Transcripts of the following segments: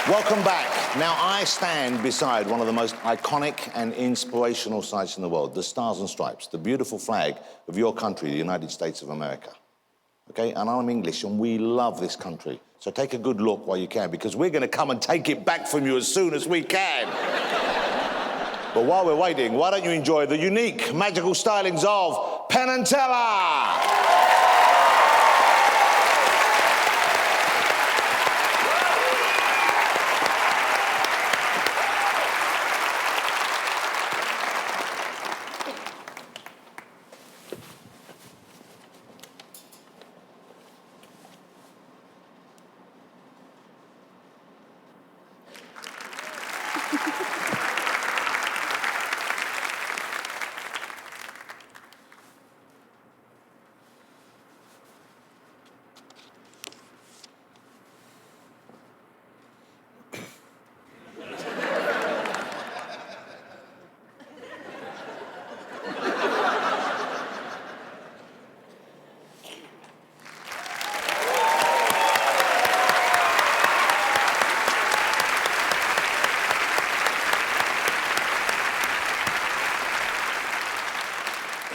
Welcome back. Now, I stand beside one of the most iconic and inspirational sights in the world, the Stars and Stripes, the beautiful flag of your country, the United States of America. Okay, and I'm English, and we love this country. So take a good look while you can, because we're going to come and take it back from you as soon as we can. But while we're waiting, why don't you enjoy the unique, magical stylings of Penn and Teller?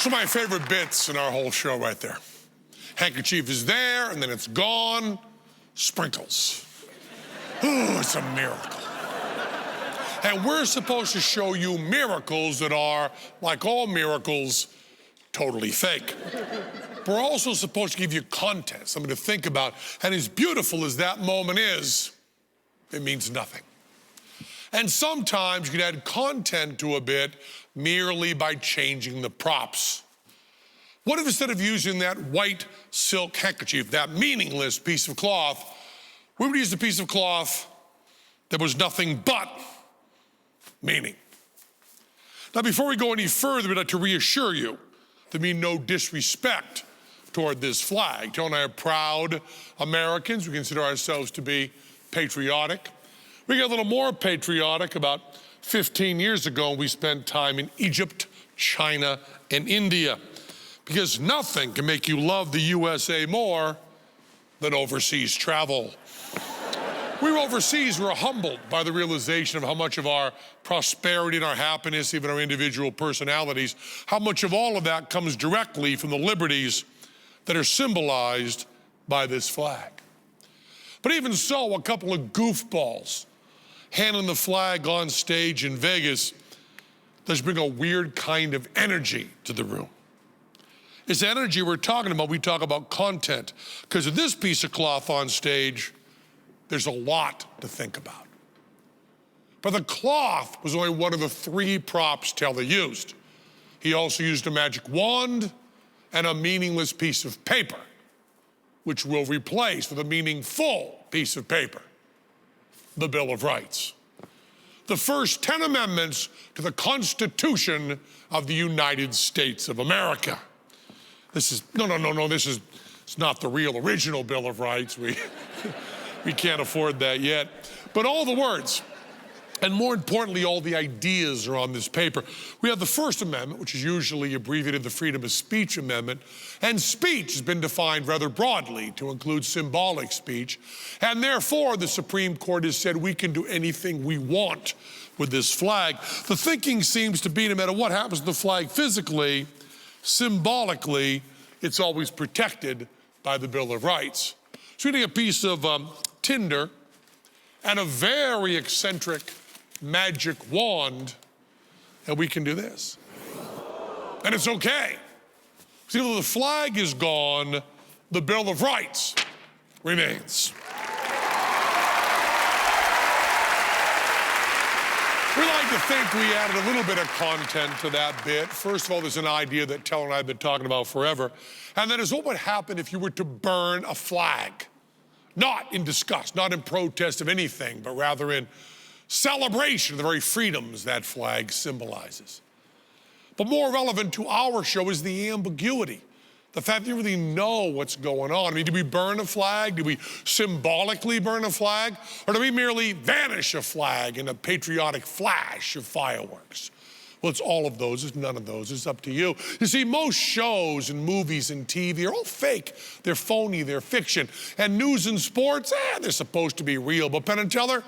Those are my favorite bits in our whole show right there. Handkerchief is there, and then it's gone. Sprinkles. Ooh, it's a miracle. And we're supposed to show you miracles that are, like all miracles, totally fake. We're also supposed to give you content, something to think about. And as beautiful as that moment is, it means nothing. And sometimes you can add content to a bit merely by changing the props. What if instead of using that white silk handkerchief, that meaningless piece of cloth, we would use a piece of cloth that was nothing but meaning? Now, before we go any further, we'd like to reassure you there mean no disrespect toward this flag. Joe and I are proud Americans. We consider ourselves to be patriotic. We got a little more patriotic about 15 years ago. We spent time in Egypt, China, and India, because nothing can make you love the USA more than overseas travel. We were overseas, we were humbled by the realization of how much of our prosperity and our happiness, even our individual personalities, how much of all of that comes directly from the liberties that are symbolized by this flag. But even so, a couple of goofballs handling the flag on stage in Vegas does bring a weird kind of energy to the room. It's energy we're talking about. We talk about content, because of this piece of cloth on stage, there's a lot to think about. But the cloth was only one of the 3 props Teller used. He also used a magic wand and a meaningless piece of paper, which we'll replace with a meaningful piece of paper, the Bill of Rights. The first 10 amendments to the Constitution of the United States of America. This is, no, it's not the real original Bill of Rights. We can't afford that yet. But all the words, and more importantly, all the ideas are on this paper. We have the First Amendment, which is usually abbreviated the Freedom of Speech Amendment, and speech has been defined rather broadly to include symbolic speech, and therefore the Supreme Court has said we can do anything we want with this flag. The thinking seems to be, no matter what happens to the flag physically, symbolically, it's always protected by the Bill of Rights. So we take a piece of tinder and a very eccentric magic wand, and we can do this. And it's okay. See, though the flag is gone, the Bill of Rights remains. We like to think we added a little bit of content to that bit. First of all, there's an idea that Teller and I have been talking about forever, and that is what would happen if you were to burn a flag. Not in disgust, not in protest of anything, but rather in celebration of the very freedoms that flag symbolizes. But more relevant to our show is the ambiguity. The fact that you really know what's going on. I mean, do we burn a flag? Do we symbolically burn a flag? Or do we merely vanish a flag in a patriotic flash of fireworks? Well, it's all of those, it's none of those, it's up to you. You see, most shows and movies and TV are all fake. They're phony, they're fiction. And news and sports, they're supposed to be real. But Penn and Teller,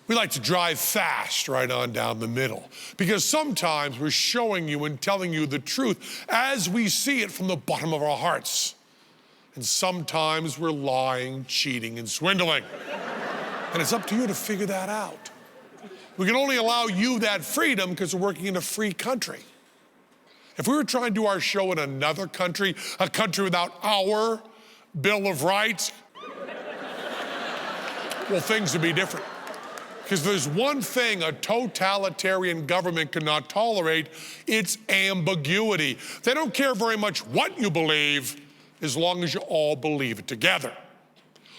We like to drive fast right on down the middle because sometimes we're showing you and telling you the truth as we see it from the bottom of our hearts. And sometimes we're lying, cheating, and swindling. And it's up to you to figure that out. We can only allow you that freedom because we're working in a free country. If we were trying to do our show in another country, a country without our Bill of Rights, well, things would be different. Because there's one thing a totalitarian government cannot tolerate, it's ambiguity. They don't care very much what you believe, as long as you all believe it together.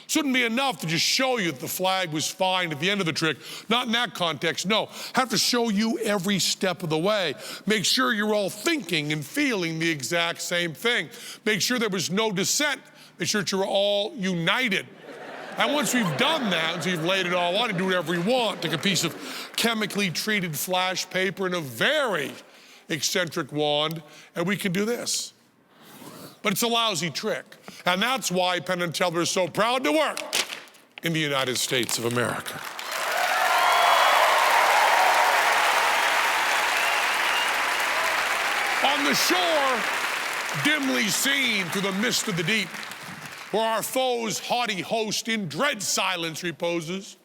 Shouldn't be enough to just show you that the flag was fine at the end of the trick. Not in that context, no. Have to show you every step of the way. Make sure you're all thinking and feeling the exact same thing. Make sure there was no dissent. Make sure that you're all united. And once we've done that, once we've laid it all on, you do whatever we want. Take a piece of chemically treated flash paper and a very eccentric wand, and we can do this. But it's a lousy trick. And that's why Penn and Teller is so proud to work in the United States of America. On the shore, dimly seen through the mist of the deep, where our foe's haughty host in dread silence reposes.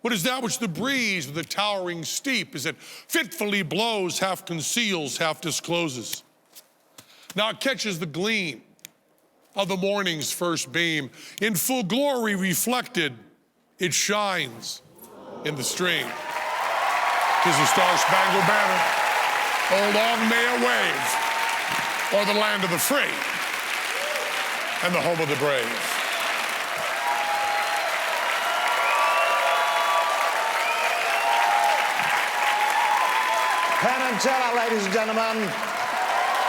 What is that which the breeze of the towering steep, as it fitfully blows, half conceals, half discloses? Now it catches the gleam of the morning's first beam. In full glory reflected, it shines in the stream. 'Tis the star-spangled banner, oh long may it wave, o'er the land of the free and the home of the brave. Penn and Teller, ladies and gentlemen.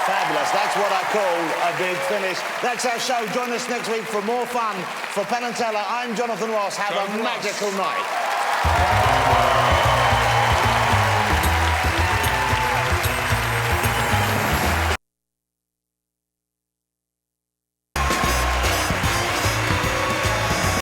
Fabulous. That's what I call a big finish. That's our show. Join us next week for more fun. For Penn and Teller, I'm Jonathan Ross. Have a magical night.